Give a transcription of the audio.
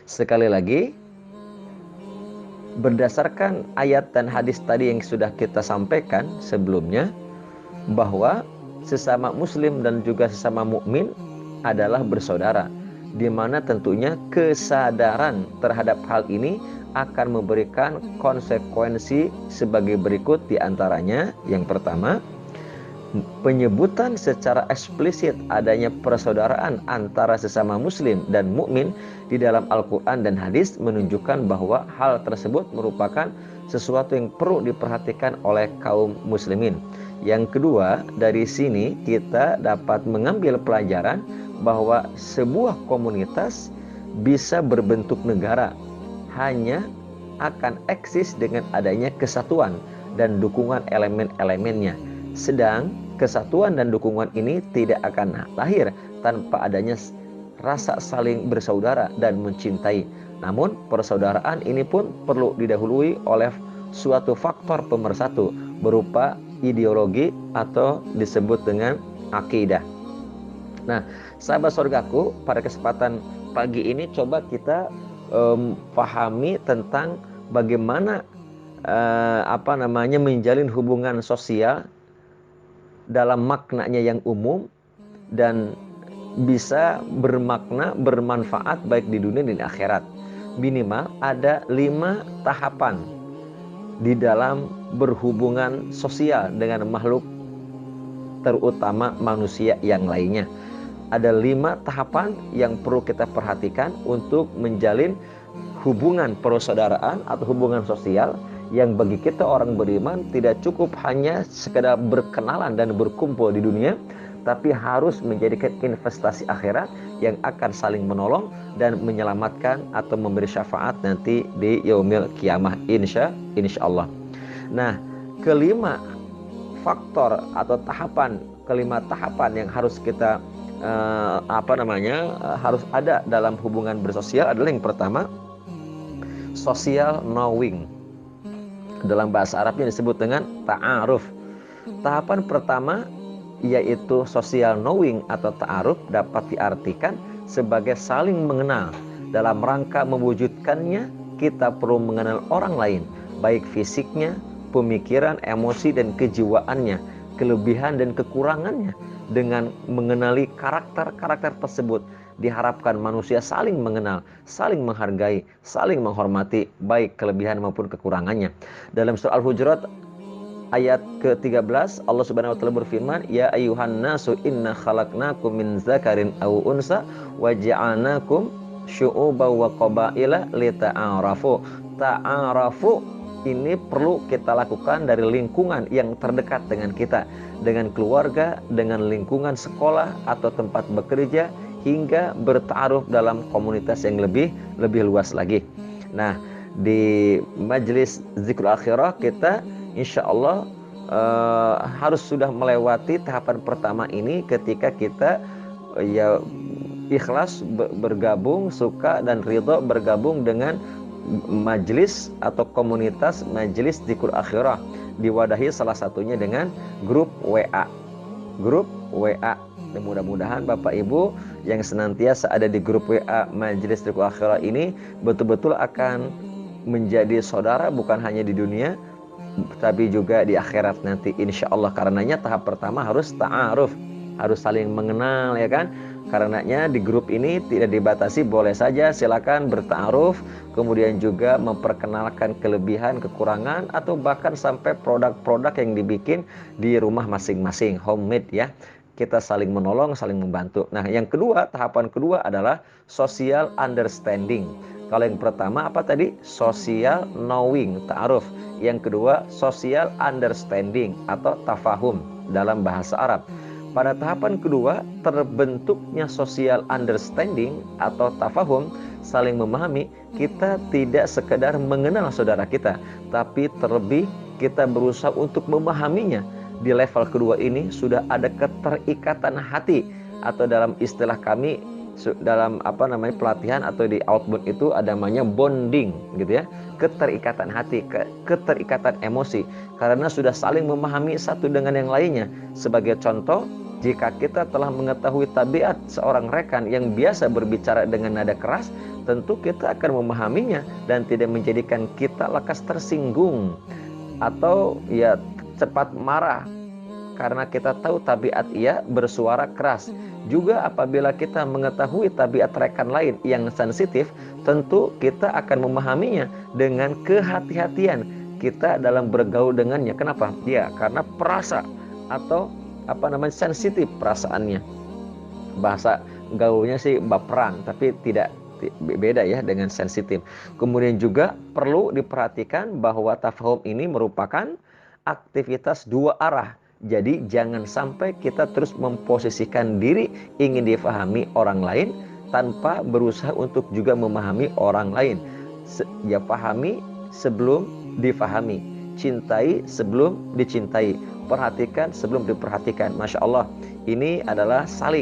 Sekali lagi, berdasarkan ayat dan hadis tadi yang sudah kita sampaikan sebelumnya, bahwa sesama muslim dan juga sesama mukmin adalah bersaudara, di mana tentunya kesadaran terhadap hal ini akan memberikan konsekuensi sebagai berikut. Di antaranya, yang pertama, penyebutan secara eksplisit adanya persaudaraan antara sesama muslim dan mukmin di dalam Al-Quran dan hadis menunjukkan bahwa hal tersebut merupakan sesuatu yang perlu diperhatikan oleh kaum muslimin. Yang kedua, dari sini kita dapat mengambil pelajaran bahwa sebuah komunitas bisa berbentuk negara hanya akan eksis dengan adanya kesatuan dan dukungan elemen-elemennya. Sedang kesatuan dan dukungan ini tidak akan lahir tanpa adanya rasa saling bersaudara dan mencintai. Namun persaudaraan ini pun perlu didahului oleh suatu faktor pemersatu berupa ideologi atau disebut dengan akidah. Nah, sahabat surgaku, pada kesempatan pagi ini coba kita pahami tentang bagaimana menjalin hubungan sosial dalam maknanya yang umum dan bisa bermakna, bermanfaat baik di dunia dan di akhirat. Minimal ada 5 tahapan di dalam berhubungan sosial dengan makhluk, terutama manusia yang lainnya. Ada 5 tahapan yang perlu kita perhatikan untuk menjalin hubungan persaudaraan atau hubungan sosial yang bagi kita orang beriman tidak cukup hanya sekedar berkenalan dan berkumpul di dunia, tapi harus menjadikan investasi akhirat yang akan saling menolong dan menyelamatkan atau memberi syafaat nanti di yaumil kiamah insya Allah. Nah, kelima faktor atau kelima tahapan yang harus kita harus ada dalam hubungan bersosial adalah yang pertama, social knowing. Dalam bahasa Arabnya disebut dengan ta'aruf. Tahapan pertama yaitu social knowing atau ta'aruf dapat diartikan sebagai saling mengenal. Dalam rangka mewujudkannya, kita perlu mengenal orang lain, baik fisiknya, pemikiran, emosi, dan kejiwaannya, kelebihan dan kekurangannya. Dengan mengenali karakter-karakter tersebut, diharapkan manusia saling mengenal, saling menghargai, saling menghormati, baik kelebihan maupun kekurangannya. Dalam surah Al-Hujurat ayat ke-13, Allah Subhanahu wa taala berfirman, "Ya ayyuhan nasu inna khalaqnakum min dzakarin aw unsa wa ja'alnakum syu'uban wa qabaila lita'arafu." Ta'arafu ini perlu kita lakukan dari lingkungan yang terdekat dengan kita, dengan keluarga, dengan lingkungan sekolah atau tempat bekerja, hingga bertaaruf dalam komunitas yang lebih luas lagi. Nah, di majelis zikrul akhirah kita insya Allah harus sudah melewati tahapan pertama ini ketika kita ikhlas bergabung, suka dan ridho bergabung dengan majelis atau komunitas majelis zikrul akhirah, diwadahi salah satunya dengan grup WA. Dan mudah-mudahan Bapak Ibu yang senantiasa ada di grup WA majelis zikrul akhirah ini betul-betul akan menjadi saudara bukan hanya di dunia tapi juga di akhirat nanti insya Allah. Karenanya tahap pertama harus ta'aruf, harus saling mengenal, ya kan? Karenanya di grup ini tidak dibatasi, boleh saja silakan berta'aruf, kemudian juga memperkenalkan kelebihan, kekurangan, atau bahkan sampai produk-produk yang dibikin di rumah masing-masing, homemade ya. Kita saling menolong, saling membantu. Nah, yang kedua, tahapan kedua adalah social understanding. Kalau yang pertama apa tadi? Social knowing, ta'aruf. Yang kedua, social understanding atau tafahum dalam bahasa Arab. Pada tahapan kedua, terbentuknya social understanding atau tafahum, saling memahami, kita tidak sekedar mengenal saudara kita, tapi terlebih kita berusaha untuk memahaminya. Di level kedua ini sudah ada keterikatan hati, atau dalam istilah kami dalam pelatihan atau di outbound itu ada namanya bonding gitu ya, keterikatan hati, keterikatan emosi, karena sudah saling memahami satu dengan yang lainnya. Sebagai contoh, jika kita telah mengetahui tabiat seorang rekan yang biasa berbicara dengan nada keras, tentu kita akan memahaminya dan tidak menjadikan kita lekas tersinggung atau ya cepat marah karena kita tahu tabiat ia bersuara keras. Juga apabila kita mengetahui tabiat rekan lain yang sensitif, tentu kita akan memahaminya dengan kehati-hatian kita dalam bergaul dengannya. Kenapa? Ya, karena perasa atau sensitif perasaannya. Bahasa gaulnya sih baperan, tapi tidak beda ya dengan sensitif. Kemudian juga perlu diperhatikan bahwa tafahum ini merupakan aktivitas dua arah. Jadi jangan sampai kita terus memposisikan diri ingin difahami orang lain tanpa berusaha untuk juga memahami orang lain. Ya, pahami sebelum difahami, cintai sebelum dicintai, perhatikan sebelum diperhatikan. Masya Allah, ini adalah saling